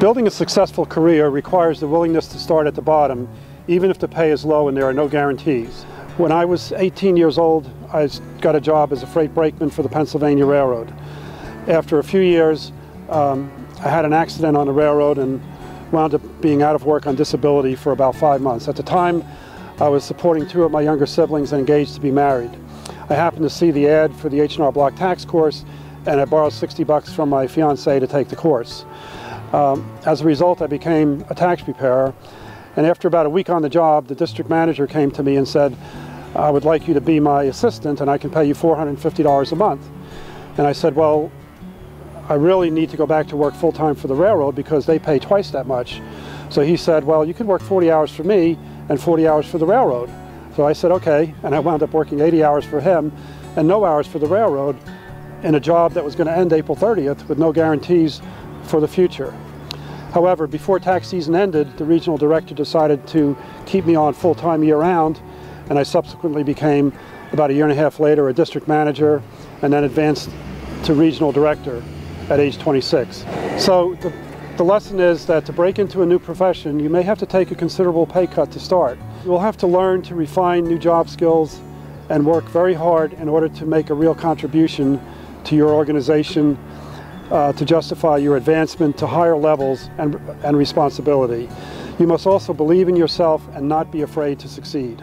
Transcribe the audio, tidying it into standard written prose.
Building a successful career requires the willingness to start at the bottom, even if the pay is low and there are no guarantees. When I was 18 years old, I got a job as a freight brakeman for the Pennsylvania Railroad. After a few years, I had an accident on the railroad and wound up being out of work on disability for about 5 months. At the time, I was supporting 2 of my younger siblings and engaged to be married. I happened to see the ad for the H&R Block tax course, and I borrowed $60 from my fiancée to take the course. As a result, I became a tax preparer, and after about a week on the job, the district manager came to me and said, "I would like you to be my assistant and I can pay you $450 a month." And I said, "Well, I really need to go back to work full-time for the railroad because they pay twice that much." So he said, "Well, you could work 40 hours for me and 40 hours for the railroad." So I said, "Okay," and I wound up working 80 hours for him and no hours for the railroad in a job that was going to end April 30th with no guarantees for the future. However, before tax season ended, the regional director decided to keep me on full-time year-round, and I subsequently became, about a year and a half later, a district manager and then advanced to regional director at age 26. So the lesson is that to break into a new profession, you may have to take a considerable pay cut to start. You'll have to learn to refine new job skills and work very hard in order to make a real contribution to your organization, to justify your advancement to higher levels and responsibility. You must also believe in yourself and not be afraid to succeed.